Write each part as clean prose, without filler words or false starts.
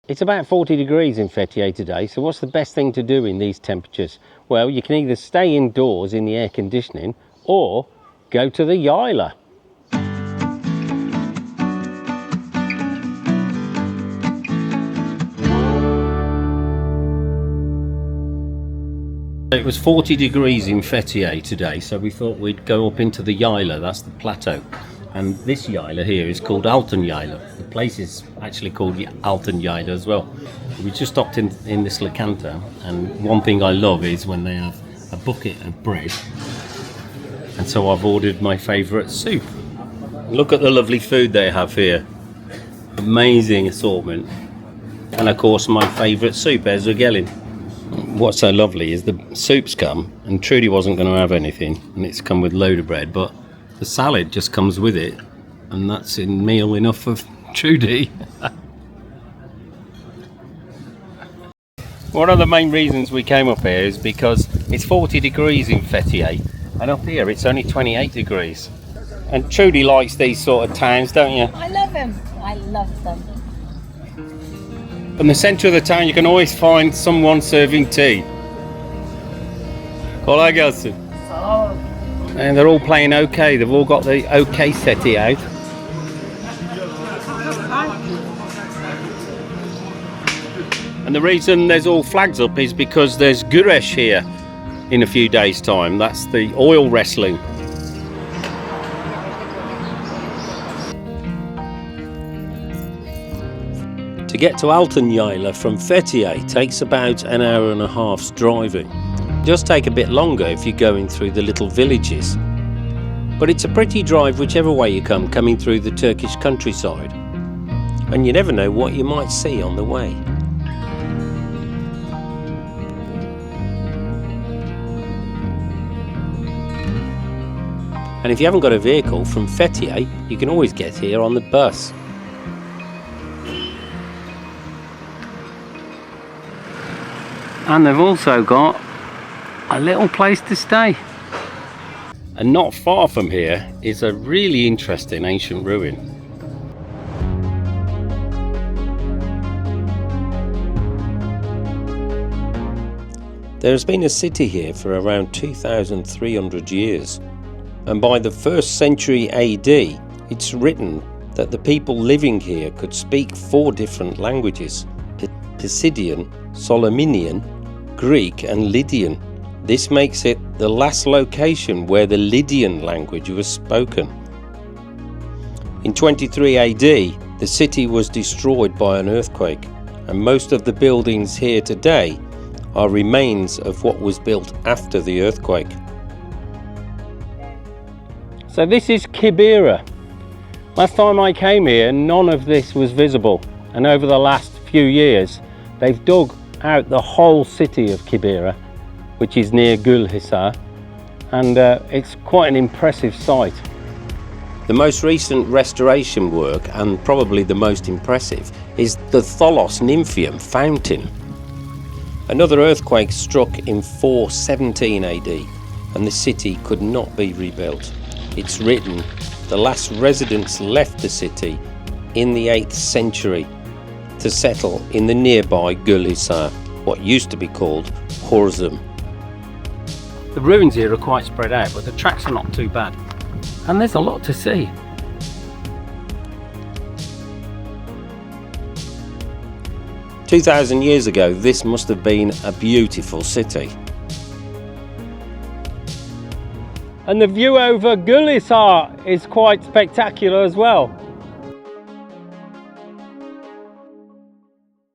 It's about 40 degrees in Fethiye today, so what's the best thing to do in these temperatures? Well, you can either stay indoors in the air conditioning or go to the yayla. It was 40 degrees in Fethiye today, so we thought we'd go up into the yayla, that's the plateau. And this yayla here is called Altın Yayla. The place is actually called Altın Yayla as well. We just stopped in this Lakanta, and one thing I love is when they have a bucket of bread. And so I've ordered my favourite soup. Look at the lovely food they have here. Amazing assortment. And of course my favourite soup, Ezragelin. What's so lovely is the soup's come, and Trudie wasn't going to have anything, and it's come with a load of bread, but the salad just comes with it, and that's in meal enough for Trudie. One of the main reasons we came up here is because it's 40 degrees in Fethiye, and up here it's only 28 degrees. And Trudie likes these sort of towns, don't you? I love them. I love them. In the centre of the town you can always find someone serving tea. Kolay gelsin. And they're all playing OK. They've all got the OK settee out. And the reason there's all flags up is because there's Güreş here in a few days' time. That's the oil wrestling. To get to Altın Yayla from Fethiye takes about an hour and a half's driving. It does take a bit longer if you're going through the little villages. But it's a pretty drive whichever way you come, coming through the Turkish countryside. And you never know what you might see on the way. And if you haven't got a vehicle from Fethiye, you can always get here on the bus. And they've also got a little place to stay. And not far from here is a really interesting ancient ruin. There's been a city here for around 2,300 years. And by the 1st century AD, it's written that the people living here could speak 4 different languages: Pisidian, Solominian, Greek and Lydian. This makes it the last location where the Lydian language was spoken. In 23 AD, the city was destroyed by an earthquake, and most of the buildings here today are remains of what was built after the earthquake. So this is Kibyra. Last time I came here, none of this was visible, and over the last few years they've dug out the whole city of Kibyra, which is near Golhisar, and it's quite an impressive sight. The most recent restoration work, and probably the most impressive, is the Tholos Nymphium fountain. Another earthquake struck in 417 AD, and the city could not be rebuilt. It's written the last residents left the city in the 8th century to settle in the nearby Golhisar, what used to be called Horzum. The ruins here are quite spread out, but the tracks are not too bad. And there's a lot to see. "2,000 years ago, this must have been a beautiful city. And the view over Golhisar is quite spectacular as well.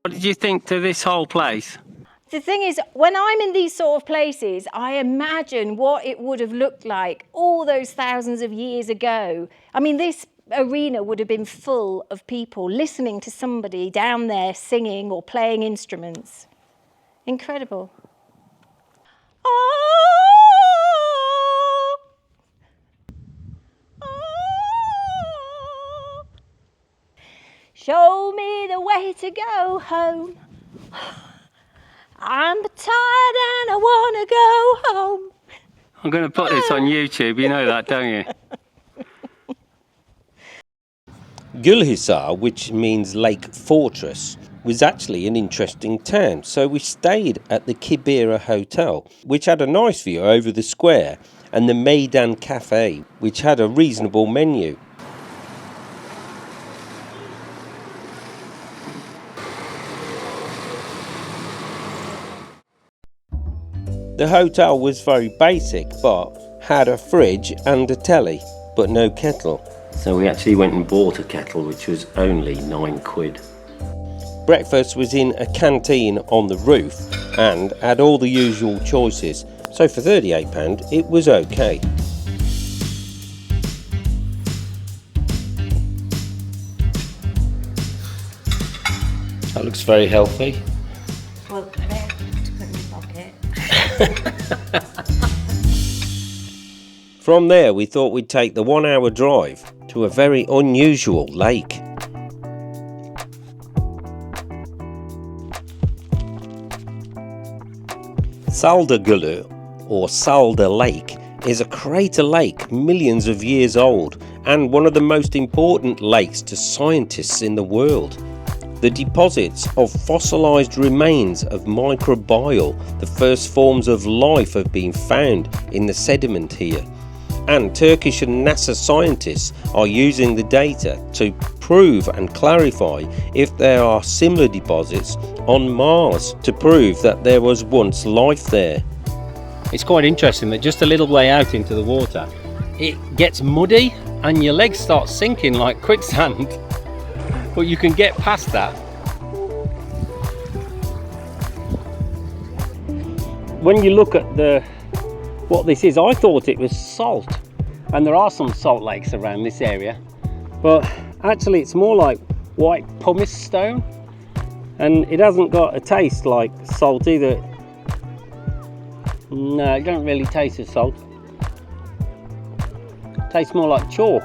What did you think to this whole place? The thing is, when I'm in these sort of places, I imagine what it would have looked like all those thousands of years ago. I mean, this arena would have been full of people listening to somebody down there singing or playing instruments. Incredible. Show me the way to go home. I'm tired and I want to go home. I'm going to put this on YouTube, you know that, don't you? Golhisar, which means lake fortress, was actually an interesting town, so we stayed at the Kibyra Hotel, which had a nice view over the square, and the Meydan Cafe, which had a reasonable menu. The hotel was very basic, but had a fridge and a telly, but no kettle. So we actually went and bought a kettle, which was only £9. Breakfast was in a canteen on the roof and had all the usual choices, so for £38 it was okay. That looks very healthy. Well, I have to put in my pocket. From there we thought we'd take the 1 hour drive to a very unusual lake. Salda Gölü, or Salda Lake, is a crater lake millions of years old and one of the most important lakes to scientists in the world. The deposits of fossilised remains of microbial, the first forms of life, have been found in the sediment here. And Turkish and NASA scientists are using the data to prove and clarify if there are similar deposits on Mars to prove that there was once life there. It's quite interesting that just a little way out into the water, it gets muddy and your legs start sinking like quicksand. But you can get past that. When you look at what this is, I thought it was salt, and there are some salt lakes around this area, but actually it's more like white pumice stone, and it hasn't got a taste like salt either. No, it don't really taste of salt. It tastes more like chalk.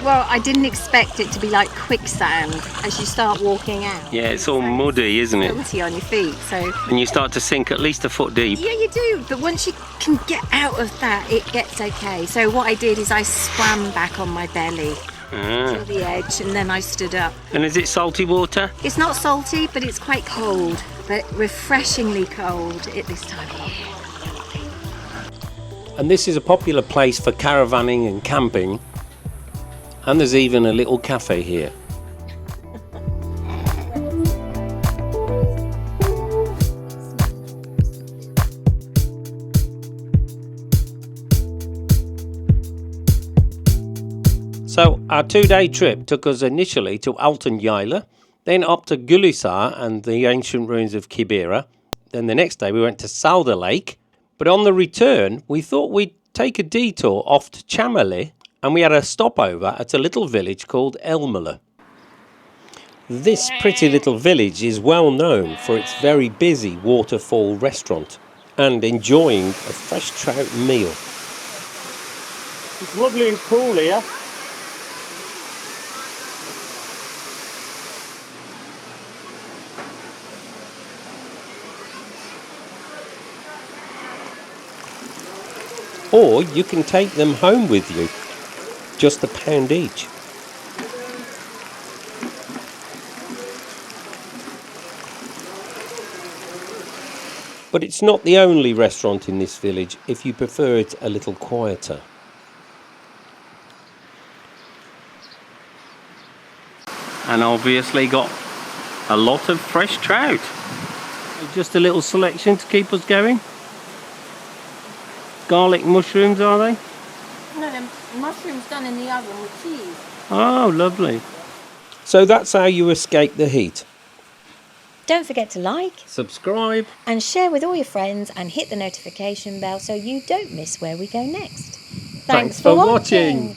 Well, I didn't expect it to be like quicksand as you start walking out. Yeah, it's all muddy, isn't it? Silty on your feet, so. And you start to sink at least a foot deep. Yeah, you do, but once you can get out of that, it gets okay. So what I did is I swam back on my belly to the edge, and then I stood up. And is it salty water? It's not salty, but it's quite cold, but refreshingly cold at this time of year. And this is a popular place for caravanning and camping. And there's even a little cafe here. So our 2-day trip took us initially to Altın Yayla, then up to Golhisar and the ancient ruins of Kibyra. Then the next day we went to Salda Lake. But on the return we thought we'd take a detour off to Çameli, and we had a stopover at a little village called Elmalı. This pretty little village is well known for its very busy waterfall restaurant and enjoying a fresh trout meal. It's lovely and cool here. Or you can take them home with you, just £1 each. But it's not the only restaurant in this village if you prefer it a little quieter. And obviously got a lot of fresh trout. Just a little selection to keep us going. Garlic mushrooms, are they? No, the mushrooms done in the oven with cheese. Oh, lovely. So that's how you escape the heat. Don't forget to like, Subscribe. and share with all your friends, and hit the notification bell so you don't miss where we go next. Thanks for watching.